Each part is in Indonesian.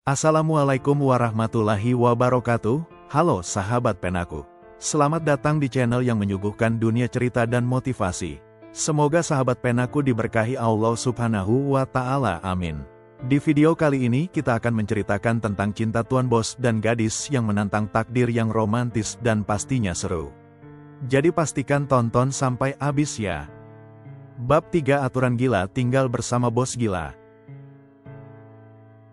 Assalamualaikum warahmatullahi wabarakatuh. Halo sahabat penaku. Selamat datang di channel yang menyuguhkan dunia cerita dan motivasi. Semoga sahabat penaku diberkahi Allah Subhanahu wa Ta'ala. Amin. Di video kali ini kita akan menceritakan tentang cinta tuan bos dan gadis yang menantang takdir yang romantis dan pastinya seru. Jadi pastikan tonton sampai habis ya. Bab 3 Aturan Gila Tinggal Bersama Bos Gila.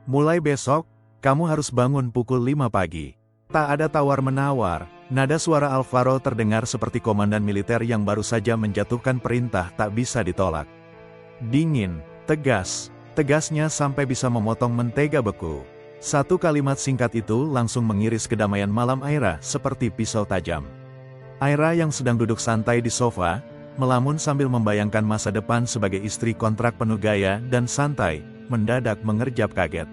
Mulai besok, kamu harus bangun pukul 5 pagi. Tak ada tawar-menawar, nada suara Alvaro terdengar seperti komandan militer yang baru saja menjatuhkan perintah tak bisa ditolak. Dingin, tegas, tegasnya sampai bisa memotong mentega beku. Satu kalimat singkat itu langsung mengiris kedamaian malam Aira seperti pisau tajam. Aira yang sedang duduk santai di sofa, melamun sambil membayangkan masa depan sebagai istri kontrak penuh gaya dan santai, mendadak mengerjap kaget.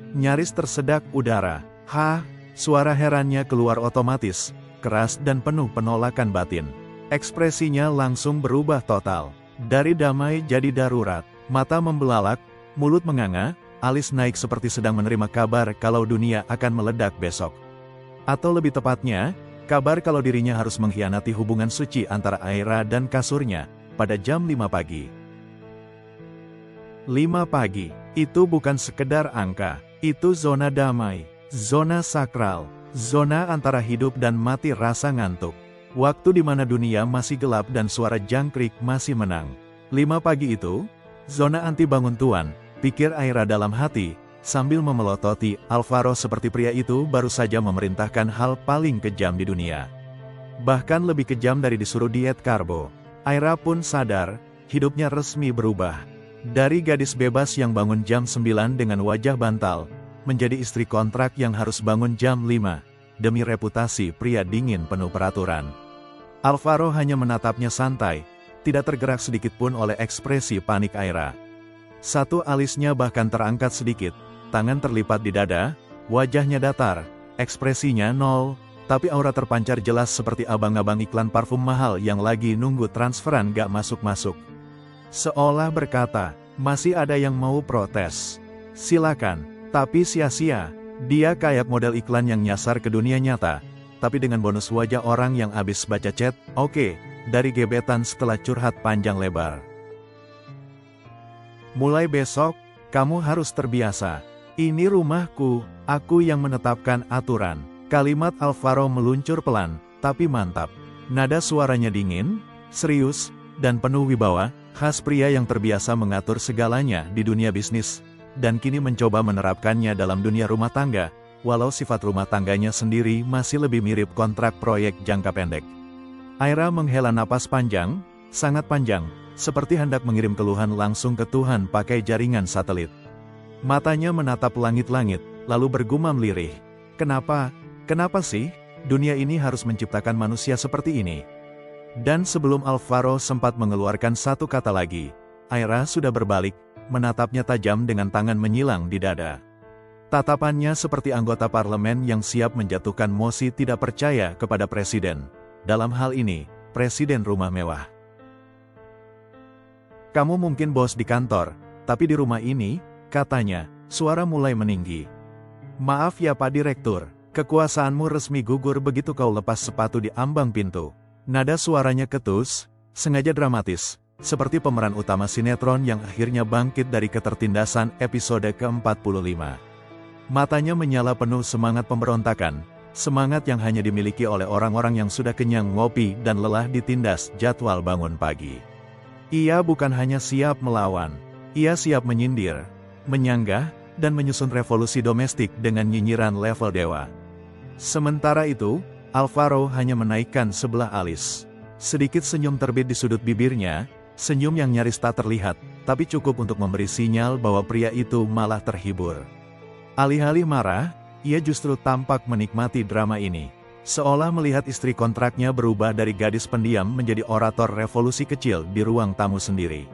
Nyaris tersedak udara. Hah, suara herannya keluar otomatis, keras dan penuh penolakan batin. Ekspresinya langsung berubah total. Dari damai jadi darurat, mata membelalak, mulut menganga, alis naik seperti sedang menerima kabar kalau dunia akan meledak besok. Atau lebih tepatnya, kabar kalau dirinya harus mengkhianati hubungan suci antara Aira dan kasurnya, pada jam 5 pagi. 5 pagi, itu bukan sekedar angka, itu zona damai, zona sakral, zona antara hidup dan mati rasa ngantuk. Waktu di mana dunia masih gelap dan suara jangkrik masih menang. 5 pagi itu, zona anti bangun tuan, pikir Aira dalam hati, sambil memelototi Alvaro seperti pria itu baru saja memerintahkan hal paling kejam di dunia. Bahkan lebih kejam dari disuruh diet karbo. Aira pun sadar, hidupnya resmi berubah. Dari gadis bebas yang bangun jam 9 dengan wajah bantal, menjadi istri kontrak yang harus bangun jam 5, demi reputasi pria dingin penuh peraturan. Alvaro hanya menatapnya santai, tidak tergerak sedikitpun oleh ekspresi panik Aira. Satu alisnya bahkan terangkat sedikit, tangan terlipat di dada, wajahnya datar, ekspresinya nol, tapi aura terpancar jelas seperti abang-abang iklan parfum mahal yang lagi nunggu transferan gak masuk-masuk. Seolah berkata, masih ada yang mau protes. Silakan, tapi sia-sia. Dia kayak model iklan yang nyasar ke dunia nyata, tapi dengan bonus wajah orang yang abis baca chat, oke, dari gebetan setelah curhat panjang lebar. Mulai besok, kamu harus terbiasa. Ini rumahku, aku yang menetapkan aturan. Kalimat Alvaro meluncur pelan, tapi mantap. Nada suaranya dingin, serius, dan penuh wibawa, khas pria yang terbiasa mengatur segalanya di dunia bisnis, dan kini mencoba menerapkannya dalam dunia rumah tangga, walau sifat rumah tangganya sendiri masih lebih mirip kontrak proyek jangka pendek. Aira menghela napas panjang, sangat panjang, seperti hendak mengirim keluhan langsung ke Tuhan pakai jaringan satelit. Matanya menatap langit-langit, lalu bergumam lirih. Kenapa sih, dunia ini harus menciptakan manusia seperti ini? Dan sebelum Alvaro sempat mengeluarkan satu kata lagi, Aira sudah berbalik, menatapnya tajam dengan tangan menyilang di dada. Tatapannya seperti anggota parlemen yang siap menjatuhkan mosi tidak percaya kepada presiden. Dalam hal ini, presiden rumah mewah. Kamu mungkin bos di kantor, tapi di rumah ini, katanya, suara mulai meninggi. Maaf ya Pak Direktur, kekuasaanmu resmi gugur begitu kau lepas sepatu di ambang pintu. Nada suaranya ketus, sengaja dramatis, seperti pemeran utama sinetron yang akhirnya bangkit dari ketertindasan episode ke-45. Matanya menyala penuh semangat pemberontakan, semangat yang hanya dimiliki oleh orang-orang yang sudah kenyang ngopi dan lelah ditindas jadwal bangun pagi. Ia bukan hanya siap melawan, ia siap menyindir, menyanggah, dan menyusun revolusi domestik dengan nyinyiran level dewa. Sementara itu, Alvaro hanya menaikkan sebelah alis. Sedikit senyum terbit di sudut bibirnya, senyum yang nyaris tak terlihat, tapi cukup untuk memberi sinyal bahwa pria itu malah terhibur. Alih-alih marah, ia justru tampak menikmati drama ini. Seolah melihat istri kontraknya berubah dari gadis pendiam menjadi orator revolusi kecil di ruang tamu sendiri.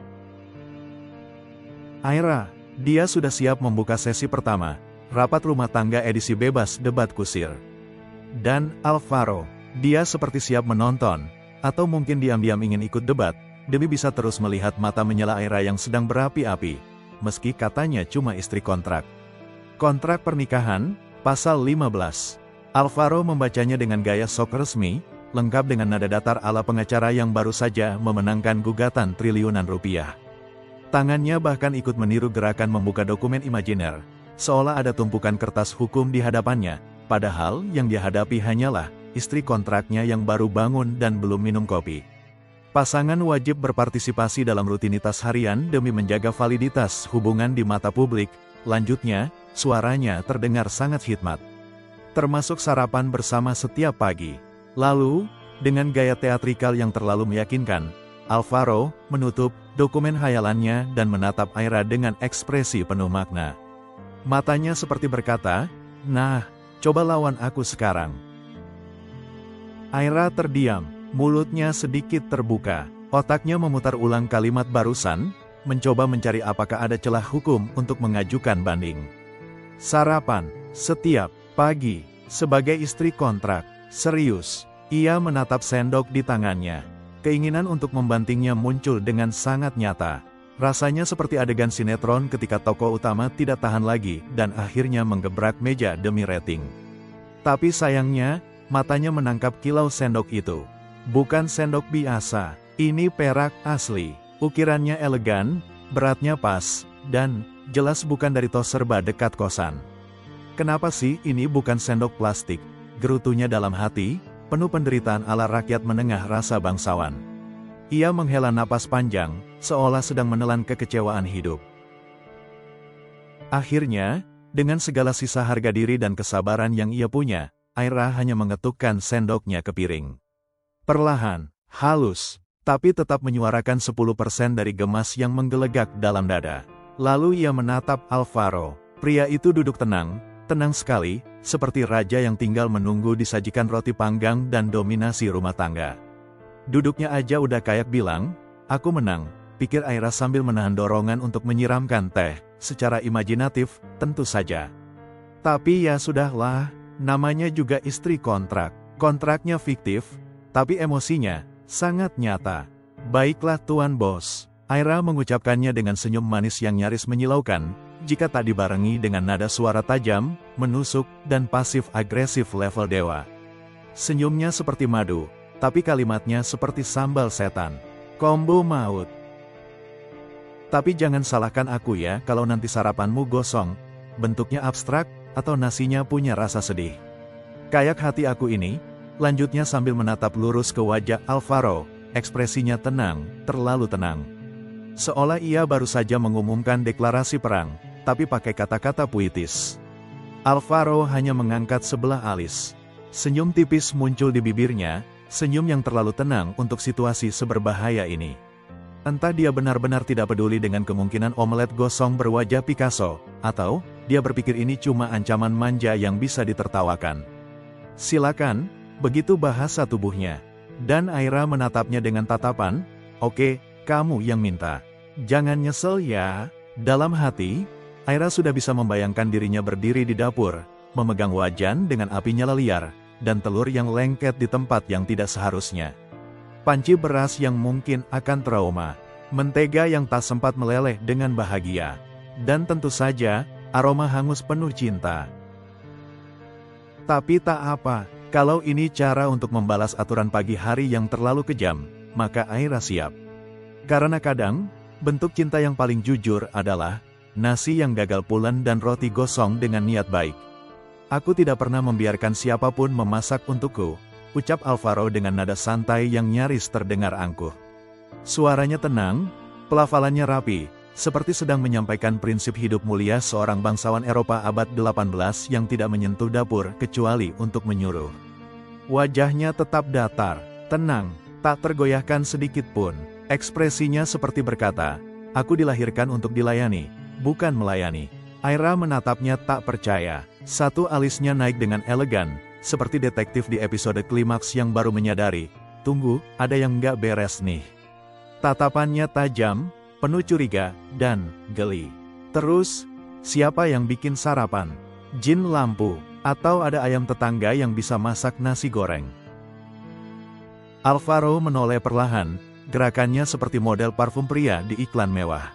Aira, dia sudah siap membuka sesi pertama, rapat rumah tangga edisi bebas debat kusir. Dan Alvaro, dia seperti siap menonton, atau mungkin diam-diam ingin ikut debat, demi bisa terus melihat mata menyala Aira yang sedang berapi-api, meski katanya cuma istri kontrak. Kontrak pernikahan, pasal 15. Alvaro membacanya dengan gaya sok resmi, lengkap dengan nada datar ala pengacara yang baru saja memenangkan gugatan triliunan rupiah. Tangannya bahkan ikut meniru gerakan membuka dokumen imajiner, seolah ada tumpukan kertas hukum di hadapannya, padahal yang dia hadapi hanyalah istri kontraknya yang baru bangun dan belum minum kopi. Pasangan wajib berpartisipasi dalam rutinitas harian demi menjaga validitas hubungan di mata publik. Lanjutnya, suaranya terdengar sangat hikmat. Termasuk sarapan bersama setiap pagi. Lalu, dengan gaya teatrikal yang terlalu meyakinkan, Alvaro menutup dokumen khayalannya dan menatap Aira dengan ekspresi penuh makna. Matanya seperti berkata, "Nah, coba lawan aku sekarang." Aira terdiam, mulutnya sedikit terbuka. Otaknya memutar ulang kalimat barusan, mencoba mencari apakah ada celah hukum untuk mengajukan banding. Sarapan, setiap pagi, sebagai istri kontrak, serius. Ia menatap sendok di tangannya. Keinginan untuk membantingnya muncul dengan sangat nyata. Rasanya seperti adegan sinetron ketika tokoh utama tidak tahan lagi dan akhirnya menggebrak meja demi rating. Tapi sayangnya, matanya menangkap kilau sendok itu. Bukan sendok biasa, ini perak asli. Ukirannya elegan, beratnya pas, dan jelas bukan dari tos serba dekat kosan. Kenapa sih ini bukan sendok plastik? Gerutunya dalam hati, penuh penderitaan ala rakyat menengah rasa bangsawan. Ia menghela napas panjang, seolah sedang menelan kekecewaan hidup. Akhirnya, dengan segala sisa harga diri dan kesabaran yang ia punya, Aira hanya mengetukkan sendoknya ke piring. Perlahan, halus, tapi tetap menyuarakan 10% dari gemas yang menggelegak dalam dada. Lalu ia menatap Alvaro. Pria itu duduk tenang sekali, seperti raja yang tinggal menunggu disajikan roti panggang dan dominasi rumah tangga. Duduknya aja udah kayak bilang, "Aku menang," pikir Aira sambil menahan dorongan untuk menyiramkan teh. Secara imajinatif, tentu saja. Tapi ya sudahlah, namanya juga istri kontrak. Kontraknya fiktif, tapi emosinya sangat nyata. "Baiklah Tuan Bos." Aira mengucapkannya dengan senyum manis yang nyaris menyilaukan, jika tak dibarengi dengan nada suara tajam, menusuk, dan pasif-agresif level dewa. Senyumnya seperti madu, tapi kalimatnya seperti sambal setan. Kombo maut. Tapi jangan salahkan aku ya kalau nanti sarapanmu gosong, bentuknya abstrak, atau nasinya punya rasa sedih. Kayak hati aku ini, lanjutnya sambil menatap lurus ke wajah Alvaro, ekspresinya tenang, terlalu tenang. Seolah ia baru saja mengumumkan deklarasi perang, tapi pakai kata-kata puitis. Alvaro hanya mengangkat sebelah alis. Senyum tipis muncul di bibirnya, senyum yang terlalu tenang untuk situasi seberbahaya ini. Entah dia benar-benar tidak peduli dengan kemungkinan omelet gosong berwajah Picasso, atau dia berpikir ini cuma ancaman manja yang bisa ditertawakan. "Silakan," begitu bahasa tubuhnya. Dan Aira menatapnya dengan tatapan, "Oke, kamu yang minta. Jangan nyesel ya." Dalam hati, Aira sudah bisa membayangkan dirinya berdiri di dapur, memegang wajan dengan api nyala liar, dan telur yang lengket di tempat yang tidak seharusnya. Panci beras yang mungkin akan trauma, mentega yang tak sempat meleleh dengan bahagia, dan tentu saja, aroma hangus penuh cinta. Tapi tak apa, kalau ini cara untuk membalas aturan pagi hari yang terlalu kejam, maka Aira siap. Karena kadang, bentuk cinta yang paling jujur adalah nasi yang gagal pulen dan roti gosong dengan niat baik. "Aku tidak pernah membiarkan siapapun memasak untukku," ucap Alvaro dengan nada santai yang nyaris terdengar angkuh. Suaranya tenang, pelafalannya rapi, seperti sedang menyampaikan prinsip hidup mulia seorang bangsawan Eropa abad 18 yang tidak menyentuh dapur kecuali untuk menyuruh. Wajahnya tetap datar, tenang, tak tergoyahkan sedikit pun. Ekspresinya seperti berkata, "Aku dilahirkan untuk dilayani, bukan melayani." Aira menatapnya tak percaya. Satu alisnya naik dengan elegan, seperti detektif di episode klimaks yang baru menyadari, "Tunggu, ada yang nggak beres nih." Tatapannya tajam, penuh curiga, dan geli. "Terus, siapa yang bikin sarapan? Jin lampu, atau ada ayam tetangga yang bisa masak nasi goreng?" Alvaro menoleh perlahan, gerakannya seperti model parfum pria di iklan mewah.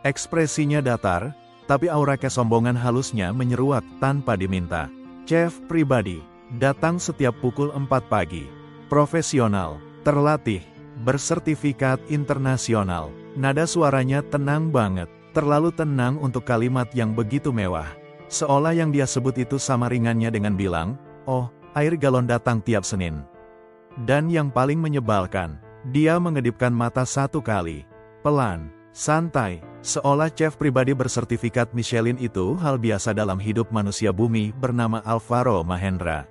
Ekspresinya datar, tapi aura kesombongan halusnya menyeruak tanpa diminta. Chef pribadi, datang setiap pukul 4 pagi. Profesional, terlatih, bersertifikat internasional. Nada suaranya tenang banget, terlalu tenang untuk kalimat yang begitu mewah. Seolah yang dia sebut itu sama ringannya dengan bilang, "Oh, air galon datang tiap Senin." Dan yang paling menyebalkan, dia mengedipkan mata satu kali. Pelan, santai, seolah chef pribadi bersertifikat Michelin itu hal biasa dalam hidup manusia bumi bernama Alvaro Mahendra.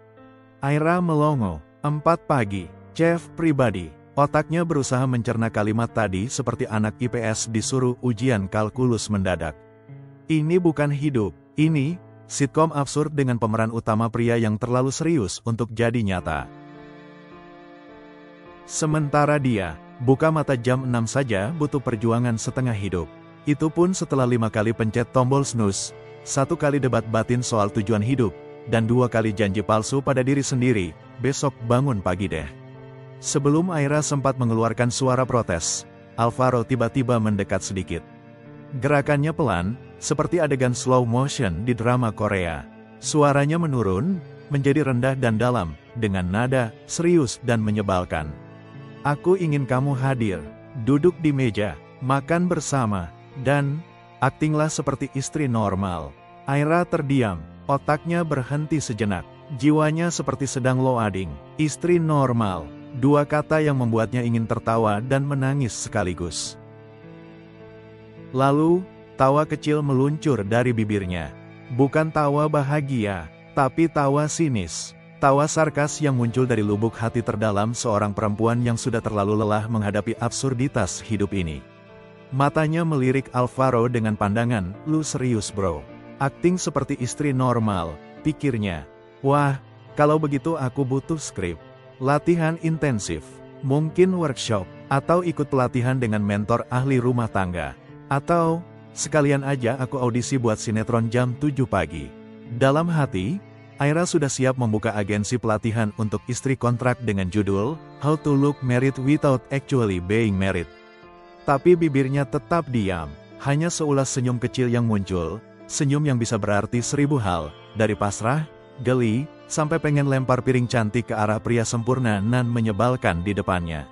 Aira melongo. 4 pagi, chef pribadi. Otaknya berusaha mencerna kalimat tadi seperti anak IPS disuruh ujian kalkulus mendadak. Ini bukan hidup, ini sitkom absurd dengan pemeran utama pria yang terlalu serius untuk jadi nyata. Sementara dia, buka mata jam 6 saja butuh perjuangan setengah hidup. Itu pun setelah 5 kali pencet tombol snooze, 1 kali debat batin soal tujuan hidup, dan 2 kali janji palsu pada diri sendiri, besok bangun pagi deh. Sebelum Aira sempat mengeluarkan suara protes, Alvaro tiba-tiba mendekat sedikit. Gerakannya pelan, seperti adegan slow motion di drama Korea. Suaranya menurun, menjadi rendah dan dalam, dengan nada serius dan menyebalkan. "Aku ingin kamu hadir, duduk di meja, makan bersama, dan aktinglah seperti istri normal." Aira terdiam, otaknya berhenti sejenak, jiwanya seperti sedang loading. Istri normal, 2 kata yang membuatnya ingin tertawa dan menangis sekaligus. Lalu, tawa kecil meluncur dari bibirnya. Bukan tawa bahagia, tapi tawa sinis. Tawa sarkas yang muncul dari lubuk hati terdalam seorang perempuan yang sudah terlalu lelah menghadapi absurditas hidup ini. Matanya melirik Alvaro dengan pandangan, "Lu serius bro? Akting seperti istri normal," pikirnya. "Wah, kalau begitu aku butuh skrip. Latihan intensif. Mungkin workshop, atau ikut pelatihan dengan mentor ahli rumah tangga. Atau, sekalian aja aku audisi buat sinetron jam 7 pagi. Dalam hati, Aira sudah siap membuka agensi pelatihan untuk istri kontrak dengan judul, How to Look Married Without Actually Being Married. Tapi bibirnya tetap diam, hanya seulas senyum kecil yang muncul, senyum yang bisa berarti 1000 hal, dari pasrah, geli, sampai pengen lempar piring cantik ke arah pria sempurna nan menyebalkan di depannya.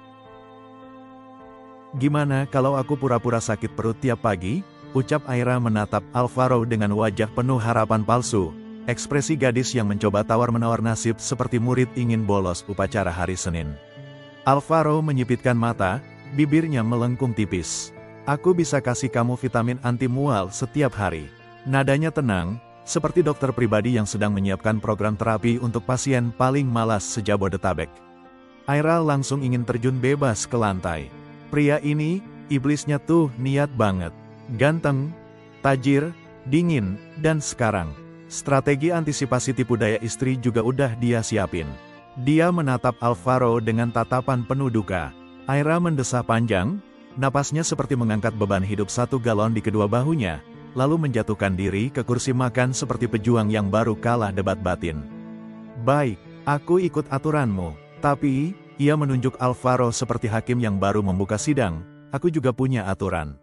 "Gimana kalau aku pura-pura sakit perut tiap pagi?" ucap Aira menatap Alvaro dengan wajah penuh harapan palsu. Ekspresi gadis yang mencoba tawar-menawar nasib seperti murid ingin bolos upacara hari Senin. Alvaro menyipitkan mata, bibirnya melengkung tipis. "Aku bisa kasih kamu vitamin anti mual setiap hari." Nadanya tenang, seperti dokter pribadi yang sedang menyiapkan program terapi untuk pasien paling malas sejabodetabek. Aira langsung ingin terjun bebas ke lantai. Pria ini, iblisnya tuh niat banget. Ganteng, tajir, dingin, dan sekarang strategi antisipasi tipu daya istri juga udah dia siapin. Dia menatap Alvaro dengan tatapan penuh duka. Aira mendesah panjang, napasnya seperti mengangkat beban hidup 1 galon di kedua bahunya, lalu menjatuhkan diri ke kursi makan seperti pejuang yang baru kalah debat batin. "Baik, aku ikut aturanmu, tapi," ia menunjuk Alvaro seperti hakim yang baru membuka sidang, "aku juga punya aturan."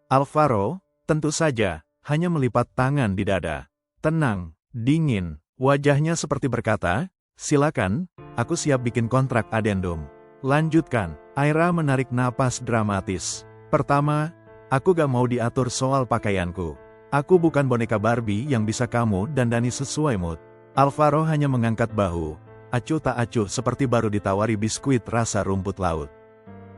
Alvaro, tentu saja, hanya melipat tangan di dada. Tenang, dingin, wajahnya seperti berkata, "Silakan, aku siap bikin kontrak adendum." "Lanjutkan." Aira menarik napas dramatis. "Pertama, aku gak mau diatur soal pakaianku. Aku bukan boneka Barbie yang bisa kamu dandani sesuai mood." Alvaro hanya mengangkat bahu, acuh tak acuh seperti baru ditawari biskuit rasa rumput laut.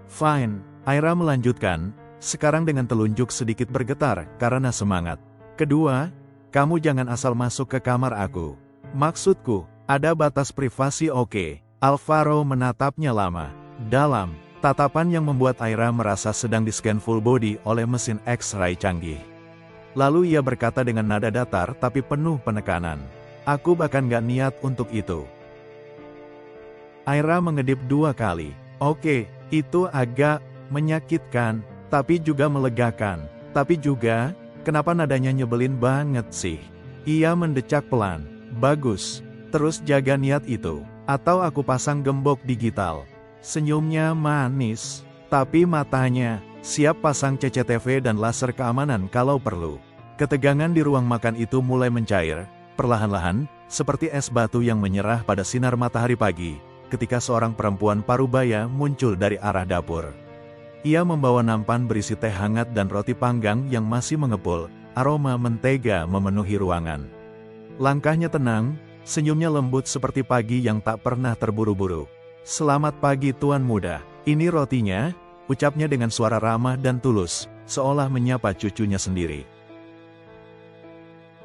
"Fine." Aira melanjutkan, sekarang dengan telunjuk sedikit bergetar karena semangat. "Kedua, kamu jangan asal masuk ke kamar aku. Maksudku, ada batas privasi oke?" Alvaro menatapnya lama, dalam, tatapan yang membuat Aira merasa sedang di-scan full body oleh mesin X-ray canggih. Lalu ia berkata dengan nada datar tapi penuh penekanan, "Aku bahkan gak niat untuk itu." Aira mengedip 2 kali. "Oke, itu agak menyakitkan, tapi juga melegakan. Tapi juga, kenapa nadanya nyebelin banget sih?" Ia mendecak pelan. "Bagus, terus jaga niat itu. Atau aku pasang gembok digital." Senyumnya manis, tapi matanya siap pasang CCTV dan laser keamanan kalau perlu. Ketegangan di ruang makan itu mulai mencair, perlahan-lahan, seperti es batu yang menyerah pada sinar matahari pagi, ketika seorang perempuan parubaya muncul dari arah dapur. Ia membawa nampan berisi teh hangat dan roti panggang yang masih mengepul, aroma mentega memenuhi ruangan. Langkahnya tenang, senyumnya lembut seperti pagi yang tak pernah terburu-buru. "Selamat pagi Tuan Muda, ini rotinya," ucapnya dengan suara ramah dan tulus, seolah menyapa cucunya sendiri.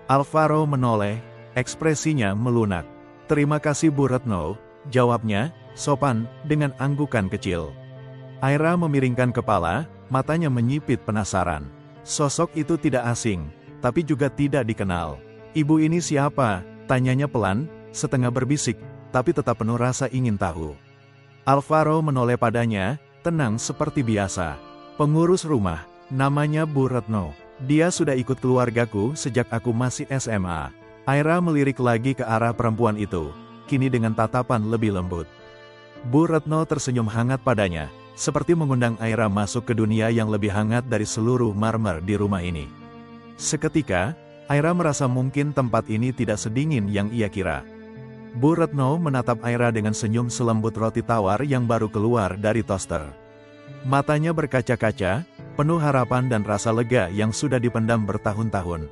Alvaro menoleh, ekspresinya melunak. "Terima kasih Bu Retno," jawabnya, sopan, dengan anggukan kecil. Aira memiringkan kepala, matanya menyipit penasaran. Sosok itu tidak asing, tapi juga tidak dikenal. "Ibu ini siapa?" tanyanya pelan, setengah berbisik, tapi tetap penuh rasa ingin tahu. Alvaro menoleh padanya, tenang seperti biasa. "Pengurus rumah, namanya Bu Retno. Dia sudah ikut keluargaku sejak aku masih SMA." Aira melirik lagi ke arah perempuan itu, kini dengan tatapan lebih lembut. Bu Retno tersenyum hangat padanya, seperti mengundang Aira masuk ke dunia yang lebih hangat dari seluruh marmer di rumah ini. Seketika, Aira merasa mungkin tempat ini tidak sedingin yang ia kira. Bu Retno menatap Aira dengan senyum selembut roti tawar yang baru keluar dari toaster. Matanya berkaca-kaca, penuh harapan dan rasa lega yang sudah dipendam bertahun-tahun.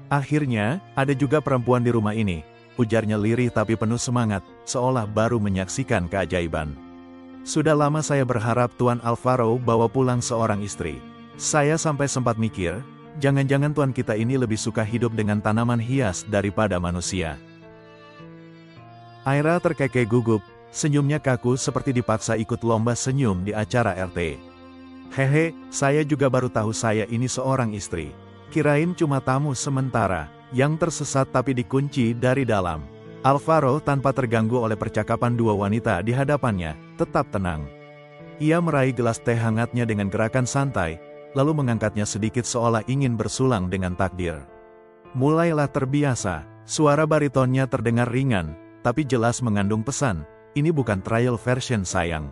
"Akhirnya, ada juga perempuan di rumah ini," ujarnya lirih tapi penuh semangat, seolah baru menyaksikan keajaiban. "Sudah lama saya berharap Tuan Alvaro bawa pulang seorang istri. Saya sampai sempat mikir, jangan-jangan tuan kita ini lebih suka hidup dengan tanaman hias daripada manusia." Aira terkekeh gugup, senyumnya kaku seperti dipaksa ikut lomba senyum di acara RT. "Hehe, saya juga baru tahu saya ini seorang istri. Kirain cuma tamu sementara, yang tersesat tapi dikunci dari dalam." Alvaro tanpa terganggu oleh percakapan dua wanita di hadapannya, tetap tenang. Ia meraih gelas teh hangatnya dengan gerakan santai, lalu mengangkatnya sedikit seolah ingin bersulang dengan takdir. Mulailah terbiasa, suara baritonnya terdengar ringan, tapi jelas mengandung pesan, "Ini bukan trial version sayang."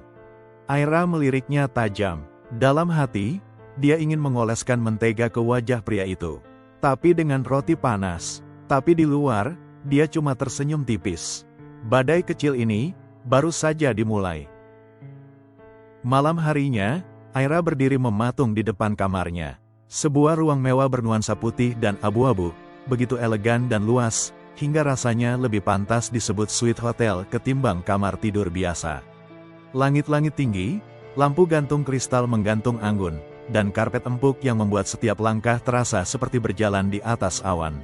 Aira meliriknya tajam. Dalam hati, dia ingin mengoleskan mentega ke wajah pria itu. Tapi dengan roti panas. Tapi di luar, dia cuma tersenyum tipis. Badai kecil ini, baru saja dimulai. Malam harinya, Aira berdiri mematung di depan kamarnya. Sebuah ruang mewah bernuansa putih dan abu-abu, begitu elegan dan luas, hingga rasanya lebih pantas disebut suite hotel ketimbang kamar tidur biasa. Langit-langit tinggi, lampu gantung kristal menggantung anggun, dan karpet empuk yang membuat setiap langkah terasa seperti berjalan di atas awan.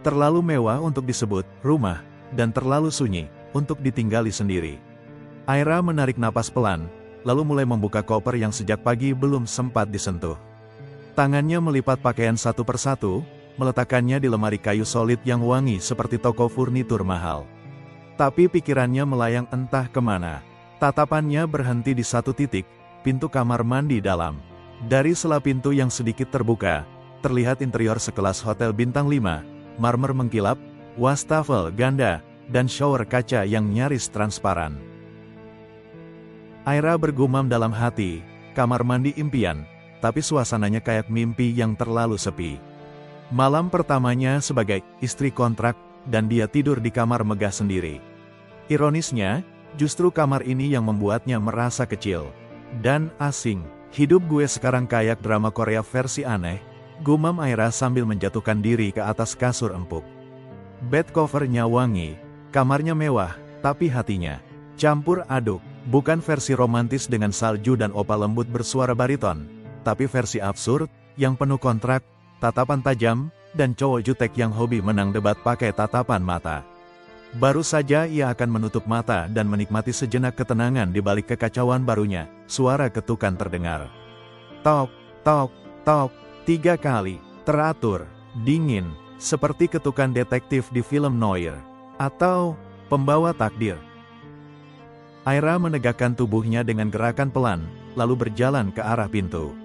Terlalu mewah untuk disebut rumah, dan terlalu sunyi untuk ditinggali sendiri. Aira menarik napas pelan, lalu mulai membuka koper yang sejak pagi belum sempat disentuh. Tangannya melipat pakaian satu persatu, meletakkannya di lemari kayu solid yang wangi seperti toko furnitur mahal. Tapi pikirannya melayang entah kemana. Tatapannya berhenti di satu titik, pintu kamar mandi dalam. Dari sela pintu yang sedikit terbuka, terlihat interior sekelas hotel bintang 5, marmer mengkilap, wastafel ganda, dan shower kaca yang nyaris transparan. Aira bergumam dalam hati, kamar mandi impian, tapi suasananya kayak mimpi yang terlalu sepi. Malam pertamanya sebagai istri kontrak, dan dia tidur di kamar megah sendiri. Ironisnya, justru kamar ini yang membuatnya merasa kecil dan asing. "Hidup gue sekarang kayak drama Korea versi aneh," gumam Aira sambil menjatuhkan diri ke atas kasur empuk. Bed covernya wangi, kamarnya mewah, tapi hatinya campur aduk. Bukan versi romantis dengan salju dan opa lembut bersuara bariton, tapi versi absurd, yang penuh kontrak, tatapan tajam, dan cowok jutek yang hobi menang debat pakai tatapan mata. Baru saja ia akan menutup mata dan menikmati sejenak ketenangan di balik kekacauan barunya, suara ketukan terdengar. Tok, tok, tok, 3 kali, teratur, dingin, seperti ketukan detektif di film noir, atau pembawa takdir. Aira menegakkan tubuhnya dengan gerakan pelan, lalu berjalan ke arah pintu.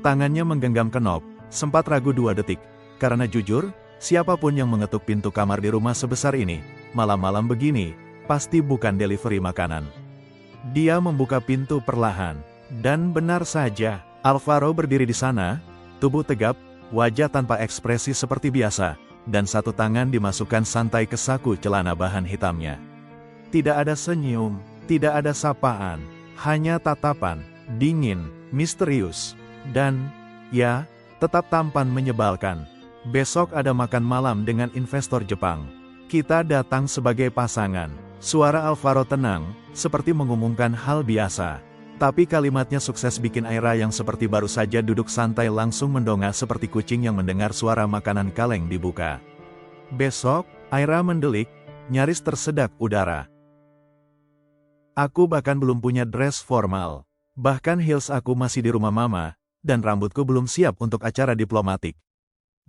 Tangannya menggenggam kenop, sempat ragu 2 detik, karena jujur, siapapun yang mengetuk pintu kamar di rumah sebesar ini, malam-malam begini, pasti bukan delivery makanan. Dia membuka pintu perlahan, dan benar saja, Alvaro berdiri di sana, tubuh tegap, wajah tanpa ekspresi seperti biasa, dan satu tangan dimasukkan santai ke saku celana bahan hitamnya. Tidak ada senyum, tidak ada sapaan, hanya tatapan, dingin, misterius, dan, ya, tetap tampan menyebalkan. Besok ada makan malam dengan investor Jepang. Kita datang sebagai pasangan. Suara Alvaro tenang, seperti mengumumkan hal biasa. Tapi kalimatnya sukses bikin Aira yang seperti baru saja duduk santai langsung mendongak seperti kucing yang mendengar suara makanan kaleng dibuka. Besok, Aira mendelik, nyaris tersedak udara. Aku bahkan belum punya dress formal. Bahkan heels aku masih di rumah mama, dan rambutku belum siap untuk acara diplomatik.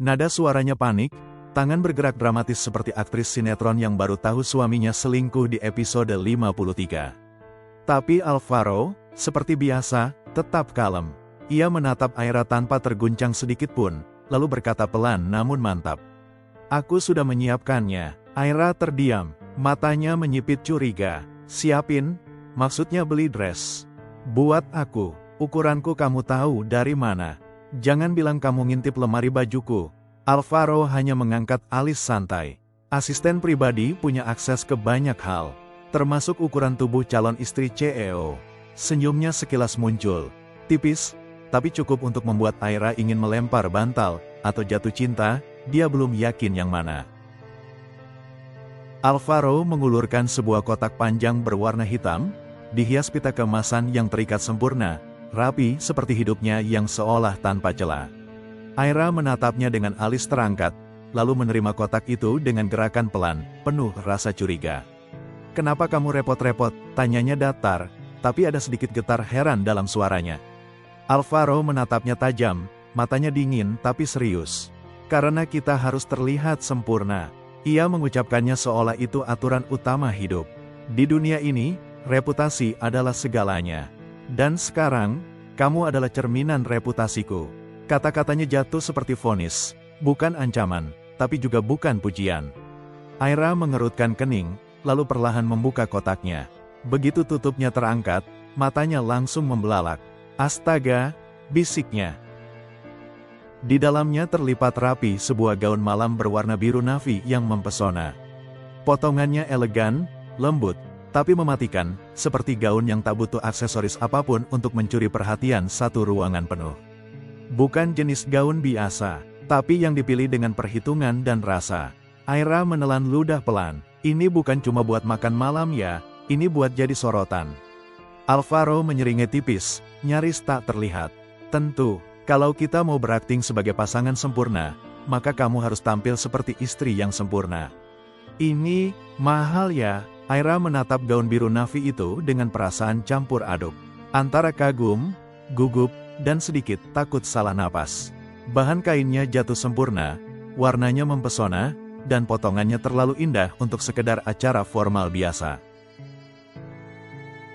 Nada suaranya panik, tangan bergerak dramatis seperti aktris sinetron yang baru tahu suaminya selingkuh di episode 53. Tapi Alvaro, seperti biasa, tetap kalem. Ia menatap Aira tanpa terguncang sedikit pun, lalu berkata pelan namun mantap. Aku sudah menyiapkannya. Aira terdiam, matanya menyipit curiga. Siapin, maksudnya beli dress. Buat aku, ukuranku kamu tahu dari mana. Jangan bilang kamu ngintip lemari bajuku. Alvaro hanya mengangkat alis santai. Asisten pribadi punya akses ke banyak hal, termasuk ukuran tubuh calon istri CEO. Senyumnya sekilas muncul. Tipis, tapi cukup untuk membuat Aira ingin melempar bantal, atau jatuh cinta, dia belum yakin yang mana. Alvaro mengulurkan sebuah kotak panjang berwarna hitam, dihias pita keemasan yang terikat sempurna, rapi seperti hidupnya yang seolah tanpa celah. Aira menatapnya dengan alis terangkat, lalu menerima kotak itu dengan gerakan pelan, penuh rasa curiga. Kenapa kamu repot-repot? Tanyanya datar, tapi ada sedikit getar heran dalam suaranya. Alvaro menatapnya tajam, matanya dingin tapi serius. Karena kita harus terlihat sempurna. Ia mengucapkannya seolah itu aturan utama hidup. Di dunia ini, reputasi adalah segalanya. Dan sekarang, kamu adalah cerminan reputasiku. Kata-katanya jatuh seperti vonis, bukan ancaman, tapi juga bukan pujian. Aira mengerutkan kening, lalu perlahan membuka kotaknya. Begitu tutupnya terangkat, matanya langsung membelalak. Astaga, bisiknya. Di dalamnya terlipat rapi sebuah gaun malam berwarna biru navy yang mempesona. Potongannya elegan, lembut, tapi mematikan, seperti gaun yang tak butuh aksesoris apapun untuk mencuri perhatian satu ruangan penuh. Bukan jenis gaun biasa, tapi yang dipilih dengan perhitungan dan rasa. Aira menelan ludah pelan. Ini bukan cuma buat makan malam ya, ini buat jadi sorotan. Alvaro menyeringai tipis, nyaris tak terlihat. Tentu. Kalau kita mau berakting sebagai pasangan sempurna, maka kamu harus tampil seperti istri yang sempurna. Ini, mahal ya. Aira menatap gaun biru navy itu dengan perasaan campur aduk. Antara kagum, gugup, dan sedikit takut salah napas. Bahan kainnya jatuh sempurna, warnanya mempesona, dan potongannya terlalu indah untuk sekedar acara formal biasa.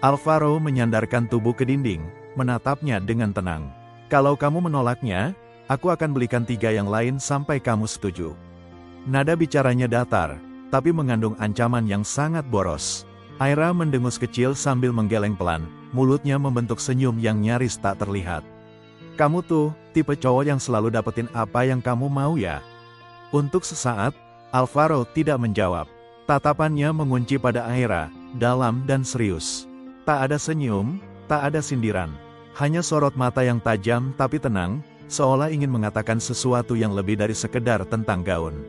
Alvaro menyandarkan tubuh ke dinding, menatapnya dengan tenang. Kalau kamu menolaknya, aku akan belikan 3 yang lain sampai kamu setuju. Nada bicaranya datar, tapi mengandung ancaman yang sangat boros. Aira mendengus kecil sambil menggeleng pelan, mulutnya membentuk senyum yang nyaris tak terlihat. Kamu tuh, tipe cowok yang selalu dapetin apa yang kamu mau ya? Untuk sesaat, Alvaro tidak menjawab. Tatapannya mengunci pada Aira, dalam dan serius. Tak ada senyum, tak ada sindiran. Hanya sorot mata yang tajam tapi tenang, seolah ingin mengatakan sesuatu yang lebih dari sekedar tentang gaun.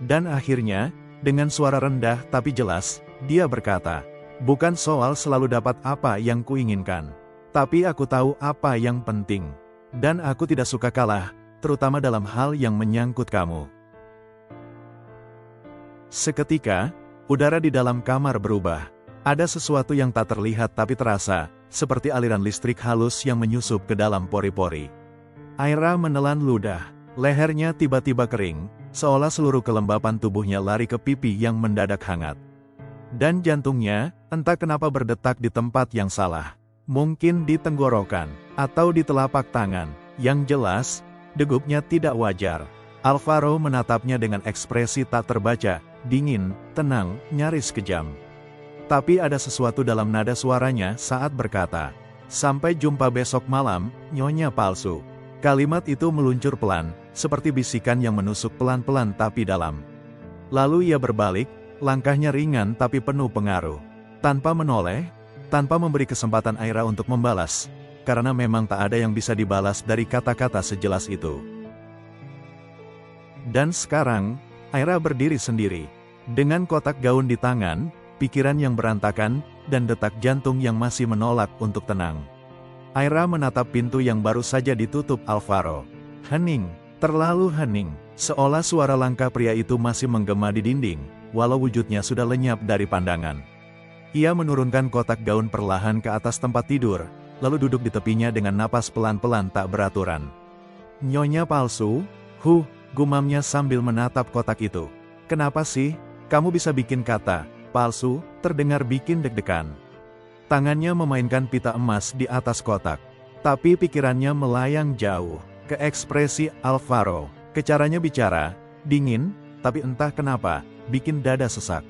Dan akhirnya, dengan suara rendah tapi jelas, dia berkata, bukan soal selalu dapat apa yang kuinginkan, tapi aku tahu apa yang penting. Dan aku tidak suka kalah, terutama dalam hal yang menyangkut kamu. Seketika, udara di dalam kamar berubah. Ada sesuatu yang tak terlihat tapi terasa, seperti aliran listrik halus yang menyusup ke dalam pori-pori. Aira menelan ludah, lehernya tiba-tiba kering, seolah seluruh kelembapan tubuhnya lari ke pipi yang mendadak hangat. Dan jantungnya, entah kenapa berdetak di tempat yang salah. Mungkin di tenggorokan, atau di telapak tangan. Yang jelas, degupnya tidak wajar. Alvaro menatapnya dengan ekspresi tak terbaca, dingin, tenang, nyaris kejam. Tapi ada sesuatu dalam nada suaranya saat berkata, Sampai jumpa besok malam, nyonya palsu. Kalimat itu meluncur pelan, seperti bisikan yang menusuk pelan-pelan tapi dalam. Lalu ia berbalik, langkahnya ringan tapi penuh pengaruh. Tanpa menoleh, tanpa memberi kesempatan Aira untuk membalas, karena memang tak ada yang bisa dibalas dari kata-kata sejelas itu. Dan sekarang, Aira berdiri sendiri. Dengan kotak gaun di tangan, pikiran yang berantakan, dan detak jantung yang masih menolak untuk tenang. Aira menatap pintu yang baru saja ditutup Alvaro. Hening, terlalu hening, seolah suara langkah pria itu masih menggema di dinding, walau wujudnya sudah lenyap dari pandangan. Ia menurunkan kotak gaun perlahan ke atas tempat tidur, lalu duduk di tepinya dengan napas pelan-pelan tak beraturan. Nyonya palsu, gumamnya sambil menatap kotak itu. Kenapa sih, kamu bisa bikin kata palsu terdengar bikin deg-degan. Tangannya memainkan pita emas di atas kotak. Tapi pikirannya melayang jauh ke ekspresi Alvaro, ke caranya bicara, dingin, tapi entah kenapa, bikin dada sesak.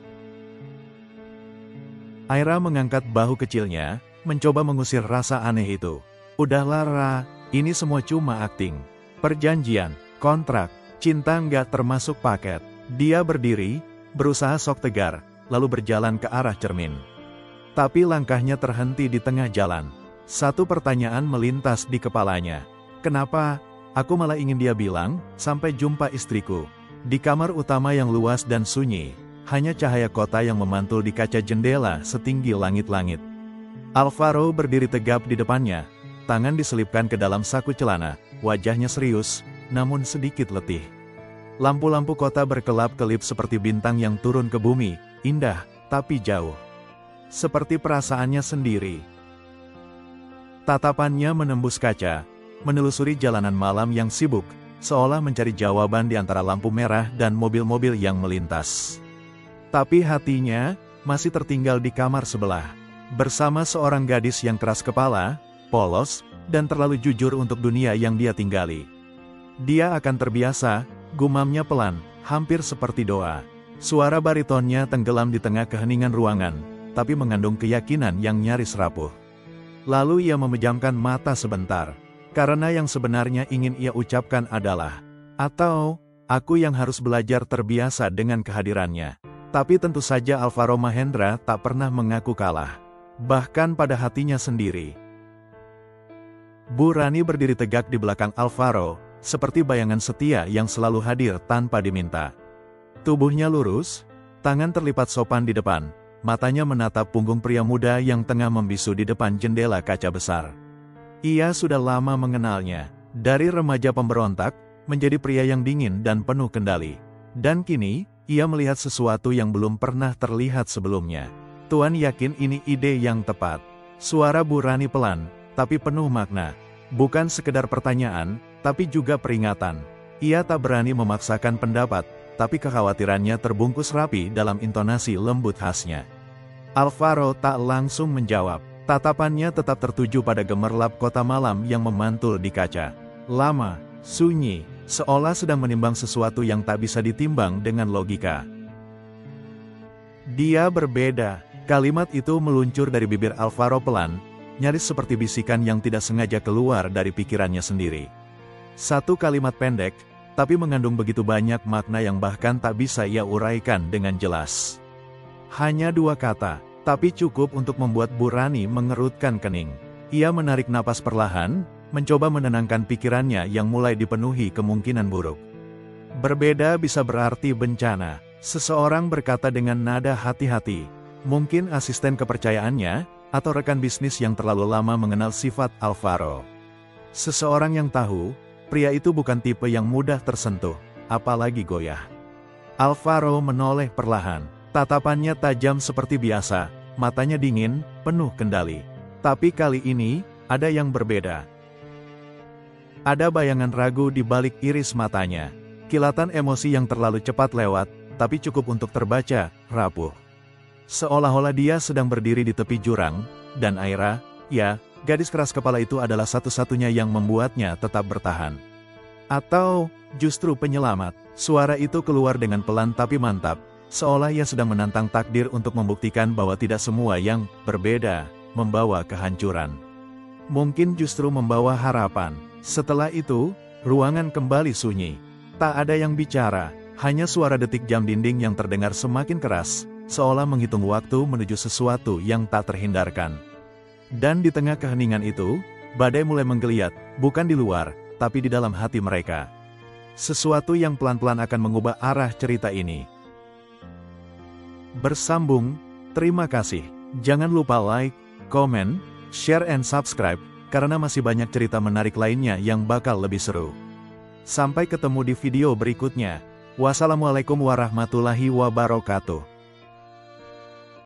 Aira mengangkat bahu kecilnya, mencoba mengusir rasa aneh itu. Udahlah Ra, ini semua cuma akting. Perjanjian, kontrak, cinta nggak termasuk paket. Dia berdiri, berusaha sok tegar, lalu berjalan ke arah cermin. Tapi langkahnya terhenti di tengah jalan. Satu pertanyaan melintas di kepalanya. Kenapa? Aku malah ingin dia bilang, sampai jumpa istriku. Di kamar utama yang luas dan sunyi, hanya cahaya kota yang memantul di kaca jendela setinggi langit-langit. Alvaro berdiri tegap di depannya, tangan diselipkan ke dalam saku celana, wajahnya serius, namun sedikit letih. Lampu-lampu kota berkelap-kelip seperti bintang yang turun ke bumi, indah, tapi jauh. Seperti perasaannya sendiri. Tatapannya menembus kaca, menelusuri jalanan malam yang sibuk, seolah mencari jawaban di antara lampu merah dan mobil-mobil yang melintas. Tapi hatinya masih tertinggal di kamar sebelah, bersama seorang gadis yang keras kepala, polos, dan terlalu jujur untuk dunia yang dia tinggali. Dia akan terbiasa, gumamnya pelan, hampir seperti doa. Suara baritonnya tenggelam di tengah keheningan ruangan, tapi mengandung keyakinan yang nyaris rapuh. Lalu ia memejamkan mata sebentar, karena yang sebenarnya ingin ia ucapkan adalah, atau, aku yang harus belajar terbiasa dengan kehadirannya. Tapi tentu saja Alvaro Mahendra tak pernah mengaku kalah, bahkan pada hatinya sendiri. Bu Rani berdiri tegak di belakang Alvaro, seperti bayangan setia yang selalu hadir tanpa diminta. Tubuhnya lurus, tangan terlipat sopan di depan, matanya menatap punggung pria muda yang tengah membisu di depan jendela kaca besar. Ia sudah lama mengenalnya, dari remaja pemberontak, menjadi pria yang dingin dan penuh kendali. Dan kini, ia melihat sesuatu yang belum pernah terlihat sebelumnya. Tuan yakin ini ide yang tepat. Suara Bu Rani pelan, tapi penuh makna. Bukan sekedar pertanyaan, tapi juga peringatan. Ia tak berani memaksakan pendapat, tapi kekhawatirannya terbungkus rapi dalam intonasi lembut khasnya. Alvaro tak langsung menjawab. Tatapannya tetap tertuju pada gemerlap kota malam yang memantul di kaca. Lama, sunyi, seolah sedang menimbang sesuatu yang tak bisa ditimbang dengan logika. Dia berbeda. Kalimat itu meluncur dari bibir Alvaro pelan, nyaris seperti bisikan yang tidak sengaja keluar dari pikirannya sendiri. Satu kalimat pendek, tapi mengandung begitu banyak makna yang bahkan tak bisa ia uraikan dengan jelas. Hanya dua kata, tapi cukup untuk membuat Bu Rani mengerutkan kening. Ia menarik napas perlahan, mencoba menenangkan pikirannya yang mulai dipenuhi kemungkinan buruk. Berbeda bisa berarti bencana. Seseorang berkata dengan nada hati-hati. Mungkin asisten kepercayaannya, atau rekan bisnis yang terlalu lama mengenal sifat Alvaro. Seseorang yang tahu, pria itu bukan tipe yang mudah tersentuh, apalagi goyah. Alvaro menoleh perlahan. Tatapannya tajam seperti biasa, matanya dingin, penuh kendali. Tapi kali ini, ada yang berbeda. Ada bayangan ragu di balik iris matanya. Kilatan emosi yang terlalu cepat lewat, tapi cukup untuk terbaca, rapuh. Seolah-olah dia sedang berdiri di tepi jurang, dan Aira, ya, gadis keras kepala itu adalah satu-satunya yang membuatnya tetap bertahan. Atau, justru penyelamat. Suara itu keluar dengan pelan tapi mantap, seolah ia sedang menantang takdir untuk membuktikan bahwa tidak semua yang berbeda membawa kehancuran. mungkin justru membawa harapan. Setelah itu, ruangan kembali sunyi. Tak ada yang bicara, hanya suara detik jam dinding yang terdengar semakin keras, seolah menghitung waktu menuju sesuatu yang tak terhindarkan. Dan di tengah keheningan itu, badai mulai menggeliat, bukan di luar, tapi di dalam hati mereka. Sesuatu yang pelan-pelan akan mengubah arah cerita ini. Bersambung, terima kasih. Jangan lupa like, komen, share and subscribe, karena masih banyak cerita menarik lainnya yang bakal lebih seru. Sampai ketemu di video berikutnya. Wassalamualaikum warahmatullahi wabarakatuh.